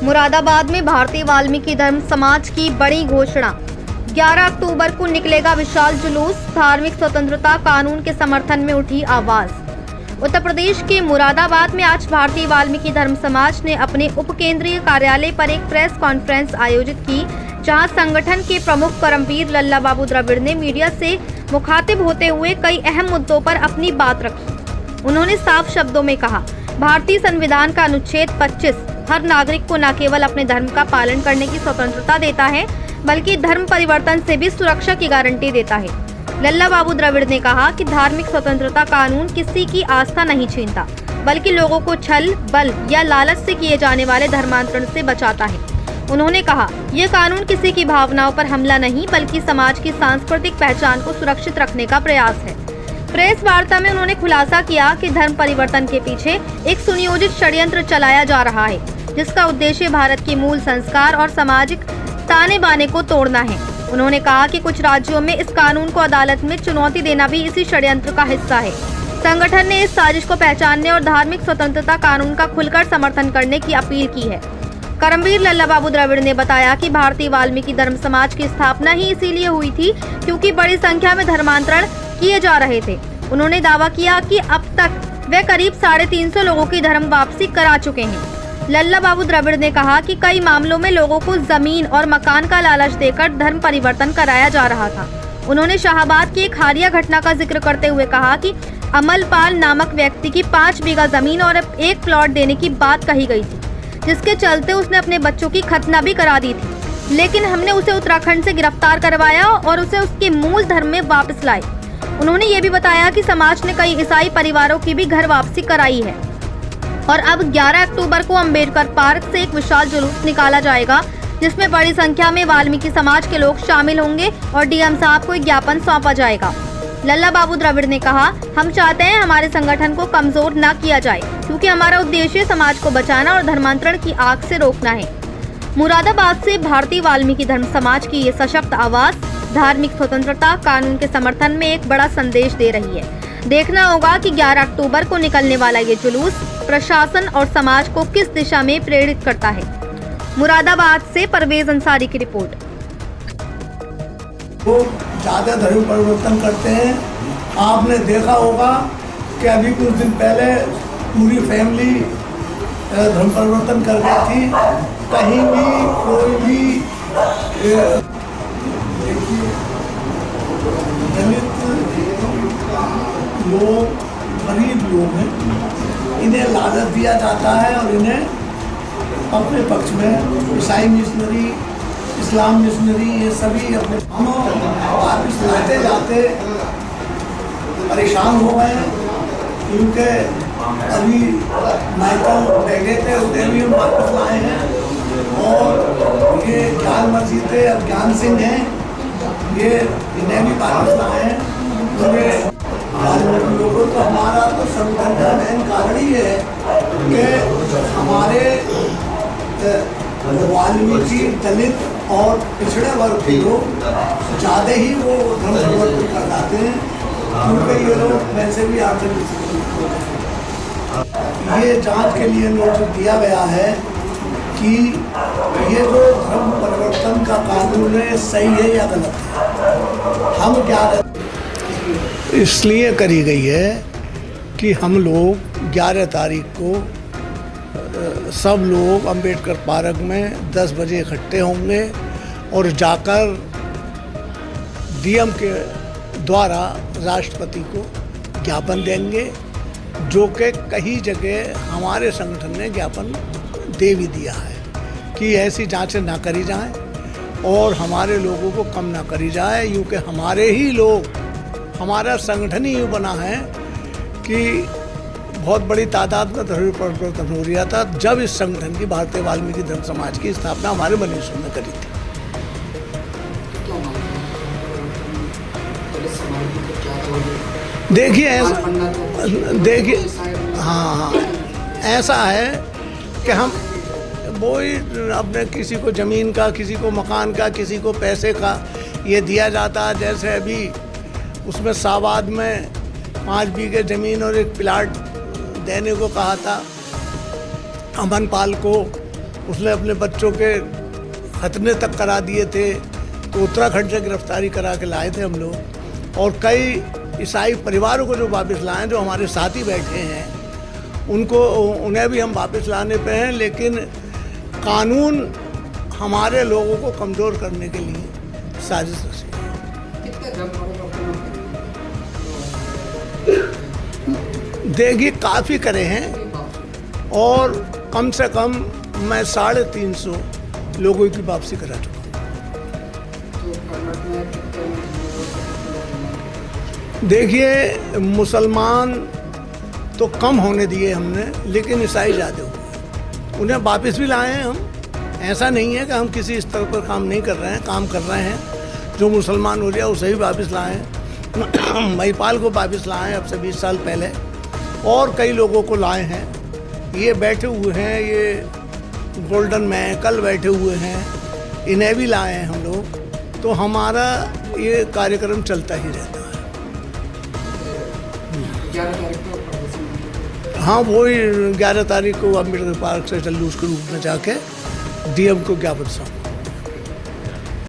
मुरादाबाद में भारतीय वाल्मीकि धर्म समाज की बड़ी घोषणा। 11 अक्टूबर को निकलेगा विशाल जुलूस। धार्मिक स्वतंत्रता कानून के समर्थन में उठी आवाज। उत्तर प्रदेश के मुरादाबाद में आज भारतीय वाल्मीकि धर्म समाज ने अपने उपकेंद्रीय कार्यालय पर एक प्रेस कॉन्फ्रेंस आयोजित की, जहां संगठन के प्रमुख करमवीर लल्ला बाबू द्रविड़ ने मीडिया से मुखातिब होते हुए कई अहम मुद्दों पर अपनी बात रखी। उन्होंने साफ शब्दों में कहा, भारतीय संविधान का अनुच्छेद 25 हर नागरिक को न केवल अपने धर्म का पालन करने की स्वतंत्रता देता है, बल्कि धर्म परिवर्तन से भी सुरक्षा की गारंटी देता है। लल्ला बाबू द्रविड़ ने कहा कि धार्मिक स्वतंत्रता कानून किसी की आस्था नहीं छीनता, बल्कि लोगों को छल, बल या लालच से किए जाने वाले धर्मांतरण से बचाता है। उन्होंने कहा, यह कानून किसी की भावनाओं पर हमला नहीं, बल्कि समाज की सांस्कृतिक पहचान को सुरक्षित रखने का प्रयास है। प्रेस वार्ता में उन्होंने खुलासा किया कि धर्म परिवर्तन के पीछे एक सुनियोजित षड्यंत्र चलाया जा रहा है, जिसका उद्देश्य भारत के मूल संस्कार और सामाजिक ताने बाने को तोड़ना है। उन्होंने कहा कि कुछ राज्यों में इस कानून को अदालत में चुनौती देना भी इसी षड्यंत्र का हिस्सा है। संगठन ने इस साजिश को पहचानने और धार्मिक स्वतंत्रता कानून का खुलकर समर्थन करने की अपील की है। करमवीर लल्ला बाबू द्रविड़ ने बताया कि भारतीय वाल्मीकि धर्म समाज की स्थापना ही इसीलिए हुई थी क्योंकि बड़ी संख्या में धर्मांतरण किए जा रहे थे। उन्होंने दावा किया कि अब तक वे करीब 350 लोगों की धर्म वापसी करा चुके हैं। लल्ला बाबू द्रविड़ ने कहा कि कई मामलों में लोगों को जमीन और मकान का लालच देकर धर्म परिवर्तन कराया जा रहा था। उन्होंने शाहबाद की एक हालिया घटना का जिक्र करते हुए कहा कि अमलपाल नामक व्यक्ति की 5 बीघा जमीन और एक प्लॉट देने की बात कही गई थी, जिसके चलते उसने अपने बच्चों की खतना भी करा दी थी, लेकिन हमने उसे उत्तराखंड से गिरफ्तार करवाया और उसे उसके मूल धर्म में वापस लाए। उन्होंने ये भी बताया कि समाज ने कई ईसाई परिवारों की भी घर वापसी कराई है और अब 11 अक्टूबर को अंबेडकर पार्क से एक विशाल जुलूस निकाला जाएगा, जिसमें बड़ी संख्या में वाल्मीकि समाज के लोग शामिल होंगे और डीएम साहब को एक ज्ञापन सौंपा जाएगा। लल्ला बाबू द्रविड़ ने कहा, हम चाहते हैं हमारे संगठन को कमजोर न किया जाए, क्योंकि हमारा उद्देश्य समाज को बचाना और धर्मांतरण की आग से रोकना है। मुरादाबाद से भारतीय वाल्मीकि धर्म समाज की ये सशक्त आवाज धार्मिक स्वतंत्रता कानून के समर्थन में एक बड़ा संदेश दे रही है। देखना होगा कि 11 अक्टूबर को निकलने वाला ये जुलूस प्रशासन और समाज को किस दिशा में प्रेरित करता है। मुरादाबाद से परवेज अंसारी की रिपोर्ट। वो ज़्यादा धर्म परिवर्तन करते हैं। आपने देखा होगा कि अभी कुछ दिन पहले पूरी फैमिली धर्म परिवर्तन कर गई थी। कहीं भी कोई भी दलित लोग, गरीब लोग हैं, इन्हें लालच दिया जाता है और इन्हें अपने पक्ष में ईसाई मिशनरी, इस्लाम मिशनरी, ये सभी अपने वापस लाते जाते परेशान हो गए, क्योंकि अभी माइकल बैठे थे, उन्हें भी हम वापस लाए हैं। और ये ज्ञान मस्जिद ज्ञान सिंह हैं, ये इन्हें भी वापस लाए हैं। लोगों तो हमारा तो संगठन का मेन कारण ही है कि हमारे वाल्मीकि दलित और पिछड़े वर्ग के लोग ज़्यादा ही वो धर्म परिवर्तन कर जाते हैं, क्योंकि ये लोग वैसे भी आर्थिक ये जांच के लिए नोटिस दिया गया है कि ये जो धर्म परिवर्तन का कानून है सही है या गलत है। हम क्या इसलिए करी गई है कि हम लोग 11 तारीख को सब लोग अंबेडकर पार्क में 10 बजे इकट्ठे होंगे और जाकर डीएम के द्वारा राष्ट्रपति को ज्ञापन देंगे, जो कि कई जगह हमारे संगठन ने ज्ञापन दे भी दिया है कि ऐसी जांचें ना करी जाएं और हमारे लोगों को कम ना करी जाए, क्योंकि हमारे ही लोग, हमारा संगठन ही यूँ बना है कि बहुत बड़ी तादाद में धर्म परिवर्तन हो रहा था जब इस संगठन की भारतीय वाल्मीकि धर्म समाज की स्थापना हमारे मनीषों ने करी थी। देखिए हाँ, ऐसा है कि हम वही अपने किसी को ज़मीन का, किसी को मकान का, किसी को पैसे का ये दिया जाता है। जैसे अभी उसमें शाहबाद में 5 बीघे ज़मीन और एक प्लाट देने को कहा था अमनपाल को, उसने अपने बच्चों के खतने तक करा दिए थे, तो उत्तराखंड से गिरफ्तारी करा के लाए थे हम लोग। और कई ईसाई परिवारों को जो वापस लाए, जो हमारे साथी बैठे हैं, उन्हें भी हम वापस लाने पे हैं। लेकिन कानून हमारे लोगों को कमज़ोर करने के लिए साजिश रची है। देखिए, काफ़ी करे हैं और कम से कम मैं 350 लोगों की वापसी करा चुका हूँ। देखिए, मुसलमान तो कम होने दिए हमने, लेकिन ईसाई ज़्यादा हुए। उन्हें वापस भी लाए हैं हम। ऐसा नहीं है कि हम किसी स्तर पर काम नहीं कर रहे हैं, काम कर रहे हैं। जो मुसलमान हो गया उसे भी वापस लाए हैं। महिपाल को वापस लाए हैं अब से 20 साल पहले, और कई लोगों को लाए हैं। ये बैठे हुए हैं, ये गोल्डन में कल बैठे हुए हैं, इन्हें भी लाए हैं हम लोग। तो हमारा ये कार्यक्रम चलता ही रहता है। हाँ, वही 11 तारीख को अम्बेडकर पार्क से जुलूस के रूप में जाके डीएम को ज्ञापन सौंपा।